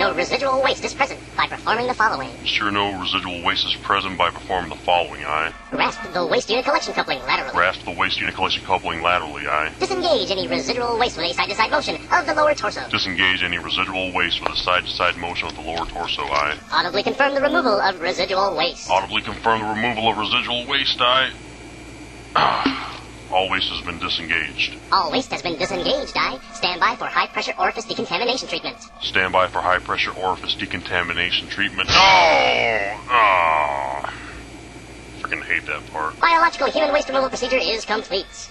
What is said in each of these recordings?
no residual waste is present by performing the following. Ensure no residual waste is present by performing the following, aye. Grasp the waste unit collection coupling laterally. Grasp the waste unit collection coupling laterally, aye. Disengage any residual waste with a side-to-side motion of the lower torso. Disengage any residual waste with a side-to-side motion of the lower torso, aye. Audibly confirm the removal of residual waste. Audibly confirm the removal of residual waste, aye. All waste has been disengaged. All waste has been disengaged, aye. Stand by for high-pressure orifice decontamination treatment. Stand by for high-pressure orifice decontamination treatment. No! Oh! Freaking hate that part. Biological human waste removal procedure is complete.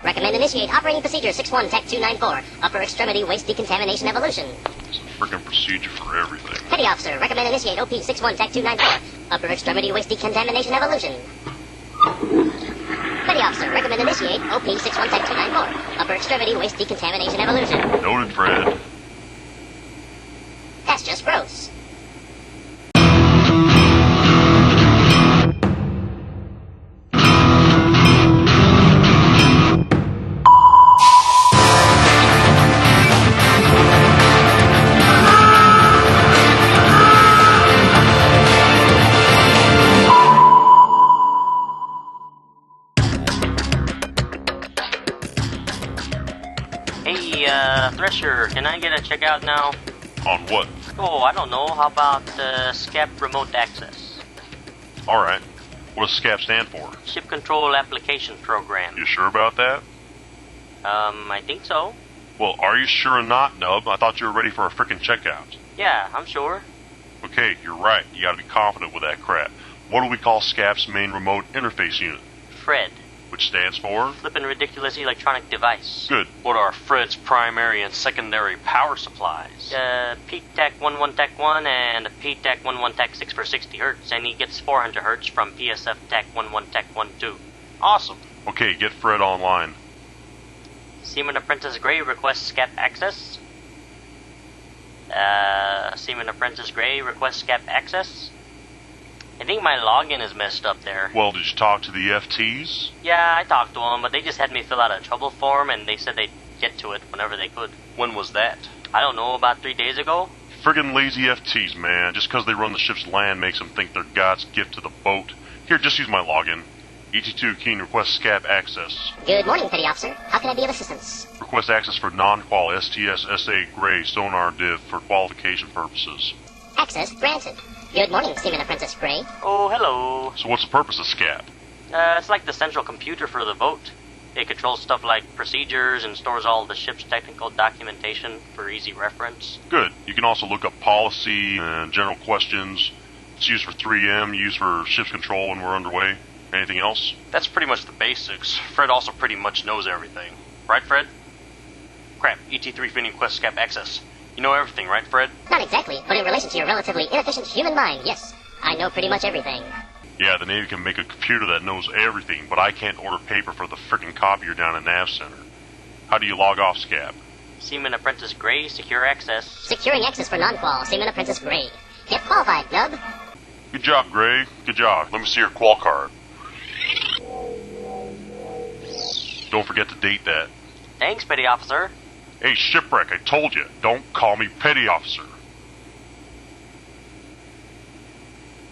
Recommend initiate operating procedure 61 Tech 294, upper extremity waste decontamination evolution. It's a freaking procedure for everything. Petty Officer, recommend initiate OP 61 Tech 294, upper extremity waste decontamination evolution. Petty Officer, recommend initiate OP 61 Tech 294, upper extremity waste decontamination evolution. Noted, Fred. That's just gross. Thresher, can I get a checkout now? On what? Oh, I don't know. How about SCAP Remote Access? Alright. What does SCAP stand for? Ship Control Application Program. You sure about that? I think so. Well, are you sure or not, Nub? I thought you were ready for a frickin' checkout. Yeah, I'm sure. Okay, you're right. You gotta be confident with that crap. What do we call SCAP's main remote interface unit? Fred. Which stands for? Flippin' Ridiculous Electronic Device. Good. What are Fred's primary and secondary power supplies? PTAC 11 TAC 1 and PTAC 11 TAC 6 for 60 Hz, and he gets 400 Hz from PSF TAC 11 TAC 1 2. Awesome. Okay, get Fred online. Seaman Apprentice Gray requests SCAP access. Seaman Apprentice Gray requests SCAP access. I think my login is messed up there. Well, did you talk to the FTs? Yeah, I talked to them, but they just had me fill out a trouble form, and they said they'd get to it whenever they could. When was that? I don't know, about 3 days ago? Friggin' lazy FTs, man. Just 'cause they run the ship's land makes them think they're God's gift to the boat. Here, just use my login. ET2 Keen requests SCAP access. Good morning, Petty Officer. How can I be of assistance? Request access for non-qual STS-SA Gray sonar div for qualification purposes. Access granted. Good morning, Seaman Apprentice Gray. Oh, hello. So what's the purpose of SCAP? It's like the central computer for the boat. It controls stuff like procedures and stores all the ship's technical documentation for easy reference. Good. You can also look up policy and general questions. It's used for 3M, used for ship's control when we're underway. Anything else? That's pretty much the basics. Fred also pretty much knows everything. Right, Fred? Crap, ET3 Finny requests SCAP access. You know everything, right, Fred? Not exactly, but in relation to your relatively inefficient human mind, yes. I know pretty much everything. Yeah, the Navy can make a computer that knows everything, but I can't order paper for the frickin' copier down at Nav Center. How do you log off SCAP? Seaman Apprentice Gray, secure access. Securing access for non-qual, Seaman Apprentice Gray. Get qualified, Nub. Good job, Gray. Good job. Let me see your qual card. Don't forget to date that. Thanks, Petty Officer. Hey, Shipwreck, I told you, don't call me Petty Officer.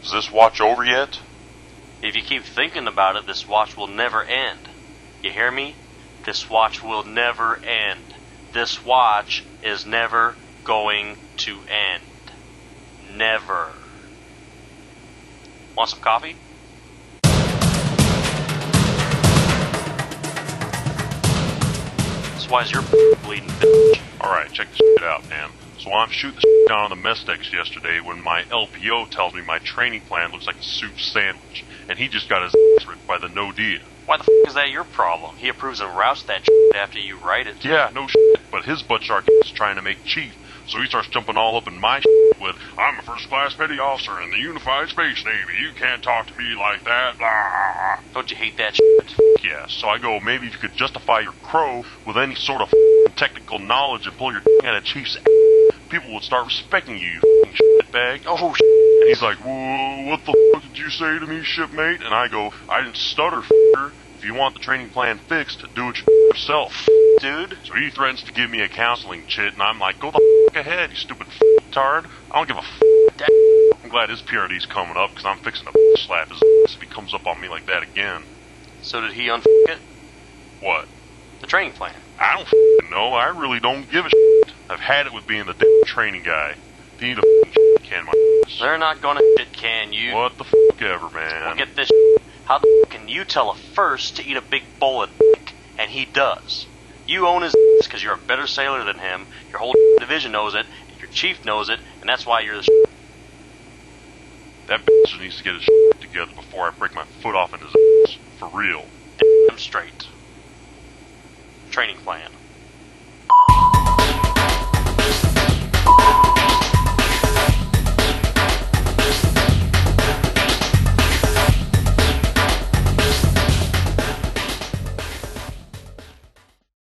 Is this watch over yet? If you keep thinking about it, this watch will never end. You hear me? This watch will never end. This watch is never going to end. Never. Want some coffee? That's why you're bleeding, bitch. Alright, check this shit out, man. So I'm shooting the shit down on the mess decks yesterday when my LPO tells me my training plan looks like a soup sandwich, and he just got his ass ripped by the no-dia. Why the f*** is that your problem? He approves and routes that shit after you write it. Yeah, no shit, but his butt shark is trying to make chief, so he starts jumping all up in my shit with, I'm a first-class petty officer in the Unified Space Navy, you can't talk to me like that, blah. Don't you hate that shit? Yeah, so I go, maybe if you could justify your crow with any sort of technical knowledge and pull your out of chief's ass, people would start respecting you, shitbag. Oh, And he's like, whoa, what the fuck did you say to me, shipmate? And I go, I didn't stutter, f***er. If you want the training plan fixed, do it yourself, dude. So he threatens to give me a counseling chit, and I'm like, go the f*** ahead, you stupid f***. tard. I don't give a f***. I'm glad his PRD's coming up, because I'm fixing to slap his ass if he comes up on me like that again. So did he it? What? The training plan. I don't f***ing know. I really don't give a shit. I've had it with being the damn training guy. They need to f***ing shit can my ass. They're not gonna shit can you. What the f*** ever, man. Well, get this shit. How the f*** can you tell a first to eat a big bowl of dick, and he does? You own his ass because you're a better sailor than him, your whole division knows it, your chief knows it, and that's why you're the shit. That bastard needs to get his shit together before I break my foot off in his ass. For real. Damn straight. Training plan.